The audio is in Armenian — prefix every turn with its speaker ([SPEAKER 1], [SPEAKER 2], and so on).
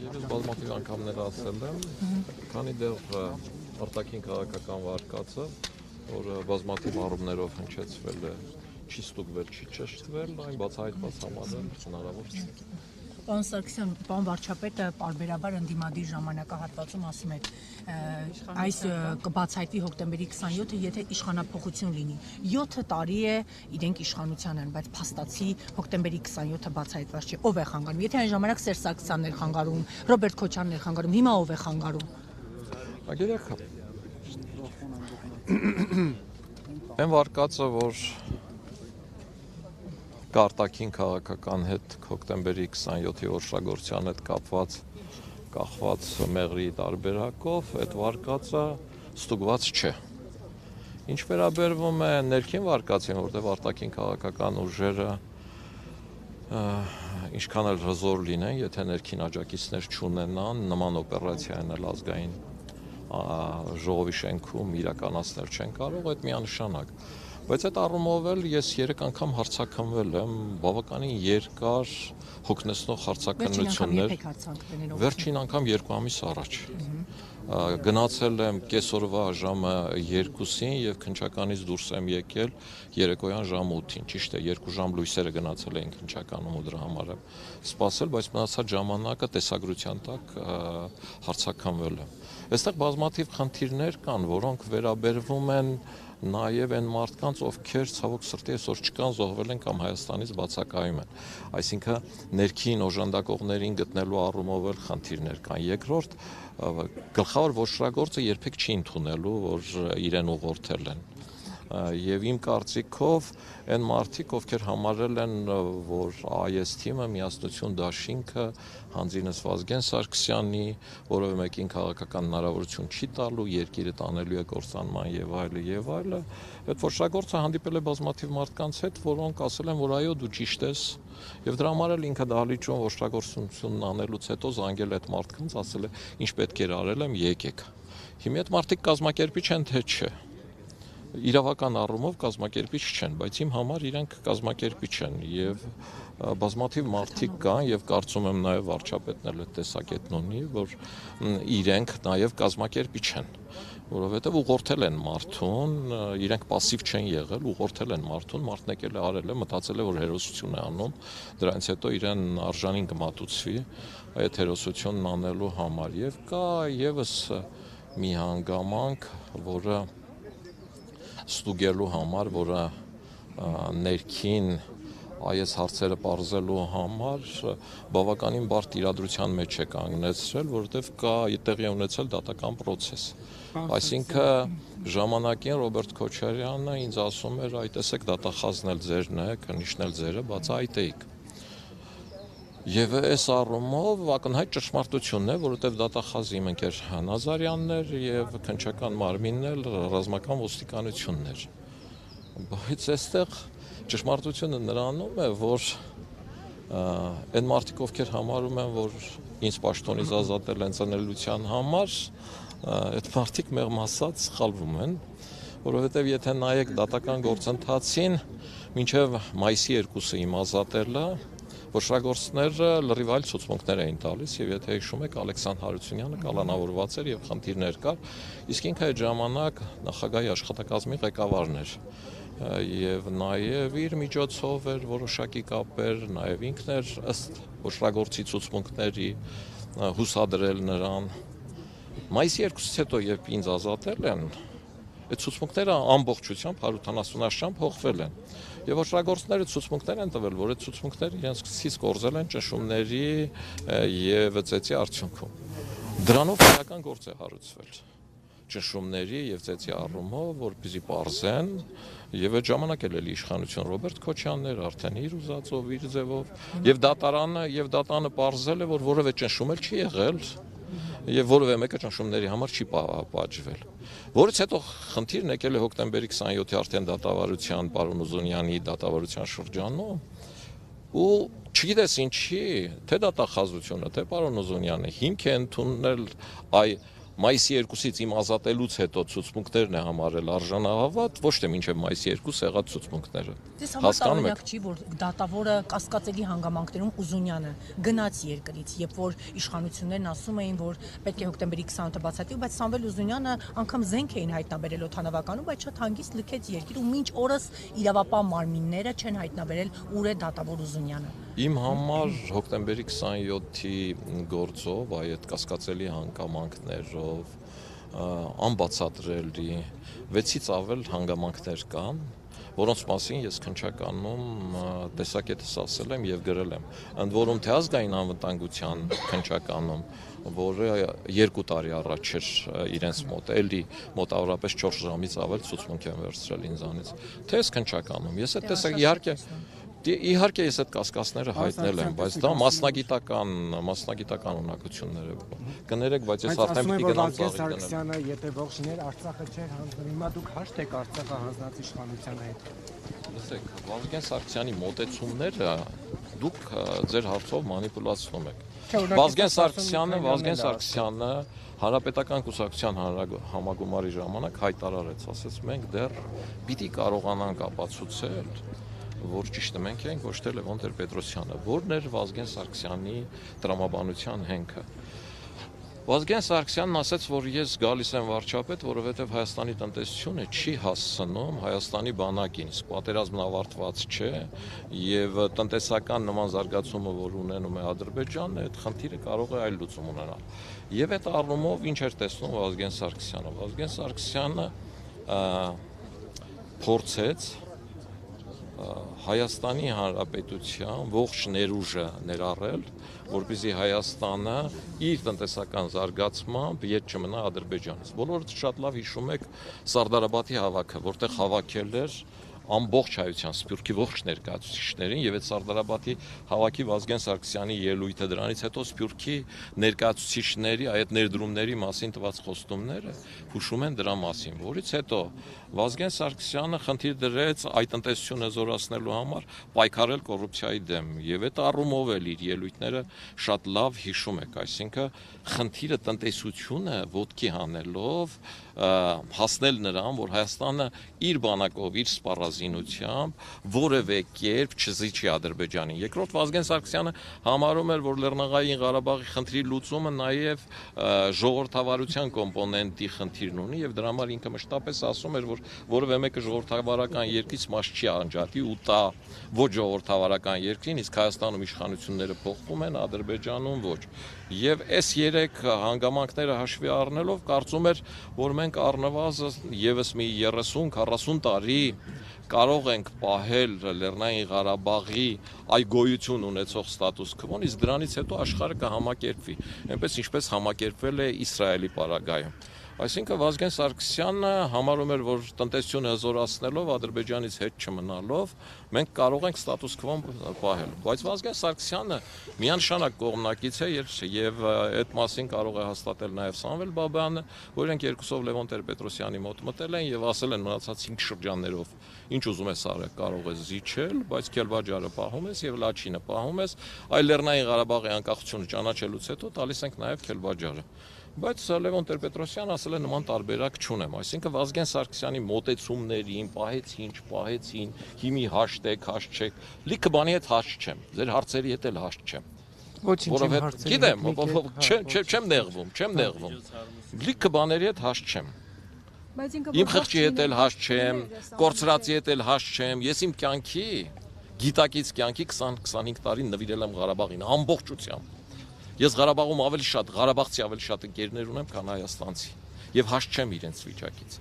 [SPEAKER 1] Ես բազմաթիվ անգամներ ասել եմ, քանի դեռ արտաքին քաղաքական վարկածը, որ բազմաթիվ առումներով հնչեցվել է, չի ստուգվել, չի ճշտվել, այն բացահայտված համարել հնարավոր չէ։
[SPEAKER 2] Պարոն Սարգսյան, պարոն վարչապետը պարբերաբար ընդդիմադիր ժամանակահատվածում ասում է, այս կբացահայտվի հոկտեմբերի 27-ը, եթե իշխանափոխություն լինի։ 7 տարի է իրենք իշխանության են, բայց փաստացի հոկտեմբերի 27-ը բացահայտված չէ։ Ով է խանգարում։ Եթե այն ժամանակ Սերժ Սարգսյանն էր խանգարում, Ռոբերտ Քոչարյանն էր խանգարում, հիմա ով է խանգարում։
[SPEAKER 1] Ագերակա։ Այն վարկածը, որ կարտաքին քաղաքական հետ հոկտեմբերի 27-ի օրշագործության հետ կախված մեղրի տարբերակով, այդ վարկածը ստուգված չէ։ Ինչ վերաբերվում է ներքին վարկածին, որտեղ արտաքին քաղաքական ուժերը ինչքան էլ հզոր լինեն, եթե ներքին աջակիցներ չունենան, նման օպերացիա անել ազգային ժողովի շենքում իրականացնել չեն կարող, այդ միանշանակ։ Բայց այդ առումով էլ ես 3 անգամ հարցաքննվել եմ, բավականին երկար հոգնեցնող հարցաքննություններ, վերջին անգամ 2 ամիս առաջ։ Գնացել եմ կեսօրվա ժամը 2-ին եւ քննչականից դուրս եմ եկել երեկոյան ժամը 8-ին, ճիշտ է, 2 ժամ լույսերը գնացել էին քննչականում ու դրա համար եմ սպասել, բայց մնացած ժամանակը տեսագրության տակ հարցաքննվել եմ։ Այստեղ բազմաթիվ խնդիրներ կան, որոնք վերաբերվում են նաև այն մարդկանց, ովքեր ցավոք սրտի այսօր չկան, զոհվել են կամ Հայաստանից բացակայում են։ Այսինքն ներքին օժանդակողներին գտնելու առումով էլ խնդիրներ կան։ Երկրորդ, գլխավոր ոչռագործը երբեք չի ընդունելու, որ իրեն ուղղորդել են։ Եվ իմ կարծիքով այն մարդիկ, ովքեր համարել են, որ AES թիմը միասնություն դաշինքը հանձինս Վազգեն Սարգսյանի, որովե մեկին քաղաքական հնարավորություն չի տալու, երկիրը տանելու է կործանման եւ այլը, այդ ոչռագործը հանդիպել է բազմաթիվ մարդկանց հետ, որոնք ասել են, որ այո, դու ճիշտ ես, եւ դրա համար էլ ինքը դահլիճում ոչռագործությունն անելուց հետո զանգել այդ մարդկանց, ասել է, ինչ պետք էր արել եմ, եկեք։ Հիմա այդ մարդիկ կազմակերպիչ են, թե չէ։ Իրավական առումով կազմակերպիչ չեն, բայց իմ համար իրենք կազմակերպիչ են եւ բազմաթիվ մարդիկ կան եւ կարծում եմ նաեւ վարչապետն էլ այդ տեսակետն ունի, որ իրենք նաեւ կազմակերպիչ են, որովհետեւ ուղղորդել են մարդուն, իրենք пассив չեն եղել, ուղղորդել են մարդուն, մարդն եկել է արել է, մտածել է, որ հերոսություն է անում, դրանից հետո իրեն արժանին կմատուցվի այդ հերոսությունն անելու համար եւ կա եւս մի հանգամանք, որը ստուգելու համար, որը ներքին այս հարցերը պարզելու համար բավականին բարդ իրադրության մեջ է կանգնեցրել, որովհետև կա տեղի ունեցել դատական process։ Այսինքն ժամանակին Ռոբերտ Քոչարյանը ինձ ասում էր, այ տեսեք դատախազն էլ ձերն է, քննիչն էլ ձերը, բացահայտեիք։ Եվ այս առումով ակնհայտ ճշմարտությունն է, որովհետև դատախազի իմ ընկեր Նազարյանն էր եւ քննչական մարմինն էլ ռազմական ոստիկանությունն էր։ Բայց այստեղ ճշմարտությունը նրանում է, որ այն մարդիկ, ովքեր համարում են, որ ինձ պաշտոնից ազատել են ծնելիության համար, այդ մարդիկ մեղմ ասած սխալվում են, որովհետև եթե նայեք դատական գործընթացին, մինչև մայիսի 2-ը իմ ազատելը ոչռագործները լրիվ այլ ցուցմունքներ էին տալիս եւ եթե հիշում եք Ալեքսանդր Հարությունյանը կալանավորված էր եւ խնդիրներ կար, իսկ ինքը այդ ժամանակ նախագահի աշխատակազմի ղեկավարն էր եւ նաեւ իր միջոցով էր որոշակի կապեր, նաեւ ինքն էր ըստ ոչռագործի ցուցմունքների հուսադրել նրան։ Մայիսի 2-ից հետո երբ ինձ ազատել են, այդ ցուցմունքները ամբողջությամբ 170-աշրջան փոխվել են։ Եվ ոչռագործները ցուցմունքներ են տվել, որ այդ ցուցմունքները իրենց սկսից կորզել են ճնշումների եւ ծեծի արդյունքում։ Դրանով քրեական գործ է հարուցվել ճնշումների եւ ծեծի առումով, որպեսզի պարզեն եւ այդ ժամանակ էլ իշխանություն Ռոբերտ Քոչյանն էր արդեն իր ուզածով, իր ձևով եւ դատանը պարզել է, որ որևէ ճնշում էլ չի եղել եւ որևէ մեկը ճնշումների համար չի պատժվել։ Որից հետո խնդիրն եկել է հոկտեմբերի 27-ի արդեն դատավարության պարոն Ուզունյանի դատավարության շրջանում ու չգիտես ինչի, թե դատախազությունը, թե պարոն Ուզունյանը հիմք է ընդունել մայիսի 2-ից իմ ազատելուց հետո ցուցմունքներն է համարել արժանահավատ, ոչ թե մինչև մայիսի 2 եղած ցուցմունքները։
[SPEAKER 2] Դες համար տարօրինակ չի, որ դատավորը կասկածելի հանգամանքներում Ուզունյանը գնաց երկրից, երբ որ իշխանություններն ասում էին, որ պետք է հոկտեմբերի 28-ը բացատրի, բայց Սամվել Ուզունյանը անգամ զենք էին հայտնաբերել օդանավականում, բայց շատ հանգիստ լքեց երկիր ու մինչ օրս իրավապահ մարմինները չեն հայտնաբերել ուր է դատավոր Ուզունյանը։
[SPEAKER 1] Իմ համար հոկտեմբերի 27-ի գործով, այդ կասկածելի հանգամանքներով, անբացատրելի 6-ից ավել հանգամանքներ կան, որոնց մասին ես քննչականում տեսակետս ասել եմ եւ գրել եմ։ Ընդ որում թե ազգային անվտանգության քննչականում, որը 2 տարի առաջ էր իրենց մոտ, էլի մոտավորապես 4 ժամից ավել ցուցմունք են վերցրել ինձանից։ Թե ես քննչականում, ես այդ տեսակ իհարկե ես այդ կասկածները հայտնել եմ, բայց դա մասնագիտական ունակություններ է։ Կներեք, բայց ես արդեն պիտի գնամ ծաղիկ դնել։
[SPEAKER 3] Սարգսյանը եթե ողջներ Արցախը չէր հանձնում, հիմա դուք հաշտ եք Արցախը հանձնած իշխանության հետ։
[SPEAKER 1] Լսեք, Վազգեն Սարգսյանի մոտեցումները դուք ձեր հարցով մանիպուլացնում եք։ Վազգեն Սարգսյանը Հանրապետական կուսակցության համագումարի ժամանակ հայտարարեց, ասեց մենք դեռ պիտի կարողանանք ապացուցել, որ ճիշտը մենք ենք, ոչ թե Լևոն Տեր-Պետրոսյանը, որն էր Վազգեն Սարգսյանի տրամաբանության հենքը։ Վազգեն Սարգսյանն ասաց, որ ես գալիս եմ վարչապետ, որովհետև Հայաստանի տնտեսությունը չի հասցնում Հայաստանի բանակին, իսկ պատերազմն ավարտված չէ, եւ տնտեսական նման զարգացումը, որ ունենում է Ադրբեջանը, այդ խնդիրը կարող է այլ լուծում ունենալ։ Եվ այդ առումով ինչ էր տեսնում Վազգեն Սարգսյանը։ Վազգեն Սարգսյանը փորձեց Հայաստանի Հանրապետության ողջ ներուժը ներառել, որպեսզի Հայաստանը իր տնտեսական զարգացմամբ ետ չմնա Ադրբեջանից։ Բոլորդ շատ լավ հիշում եք Սարդարաբադի հավաքը, որտեղ հավաքել էր ամբողջ հայության Սփյուռքի ողջ ներկայացուցիչներին եւ այդ Սարդարաբադի հավաքի Վազգեն Սարգսյանի ելույթը դրանից հետո Սփյուռքի ներկայացուցիչների այդ ներդրումների մասին տված խոստումները հուշում են դրա մասին, որից հետո Վազգեն Սարգսյանը խնդիր դրեց այդ տնտեսությունը զորացնելու համար պայքարել կոռուպցիայի դեմ եւ այդ առումով էլ իր ելույթները շատ լավ հիշում եք, այսինքն խնդիրը տնտեսությունը ոտքի հանելով հասնել նրան, որ Հայաստանը իր բանակով, իր սպառազինությամբ որևէ կերպ չզիջի Ադրբեջանին։ Երկրորդ Վազգեն Սարգսյանը համարում էր, որ Լեռնային Ղարաբաղի խնդրի լուծումը նաև ժողովրդավարության կոմպոնենտի խնդիրն ունի եւ դրա համար ինքը մշտապես ասում էր, որ որևէ մեկը ժողովրդավարական երկրից մաս չի անջատի ու տա ոչ ժողովրդավարական երկրին, իսկ Հայաստանում իշխանությունները փոխվում են, Ադրբեջանում ոչ։ Եվ այս 3 հանգամանքները հաշվի առնելով կարծում էր, որ մենք առնվազն եւս մի 30-40 տարի կարող ենք պահել Լեռնային Ղարաբաղի այ գոյություն ունեցող ստատուս քվոն, իսկ դրանից հետո աշխարհը կհամակերպվի, այնպես ինչպես համակերպվել է Իսրայելի պարագայում։ Այսինքն Վազգեն Սարգսյանը համարում էր, որ տնտեսությունը հզորացնելով, Ադրբեջանից հետ չմնալով, մենք կարող ենք ստատուս քվոն պահել։ Բայց Վազգեն Սարգսյանը միանշանակ կողմնակից է եւ այդ մասին կարող է հաստատել նաեւ Սամվել Բաբայանը, որ իրենք երկուսով Լևոն Տեր-Պետրոսյանի մոտ մտել են եւ ասել են մնացած 5 շրջաններով ինչ ուզում ես արել, կարող ես զիջել, բայց Քելվաջարը պահում ես եւ Լաչինը պահում ես, այլ Լեռնային Ղարաբաղի անկախությունը ճանաչելուց հետո տալիս ենք նաեւ Քելվաջարը։ Բայց Լևոն Տեր-Պետրոսյանը ասել է նման տարբերակ չունեմ, այսինքն Վազգեն Սարգսյանի մոտեցումներին պահեցին, չպահեցին, հիմի հաշտեք, հաշտչեք, լիքը բանի հետ հաշտ չեմ, ձեր հարցերի հետ էլ հաշտ չեմ։
[SPEAKER 3] Ոչինչ հարցերի։
[SPEAKER 1] Գիտեմ, չեմ նեղվում։ Լիքը բաների հետ հաշտ չեմ։ Իմ խղճի հետ էլ հաշտ չեմ, կորցրածի հետ էլ հաշտ չեմ, ես իմ կյանքի, գիտակից կյանքի 20-25 տարի նվիրել եմ Ղարաբաղին, ամբողջությամբ։ Ես Ղարաբաղում Ղարաբաղցի ավելի շատ ընկերներ ունեմ, քան հայաստանցի, եւ հաշտ չեմ իրենց վիճակից։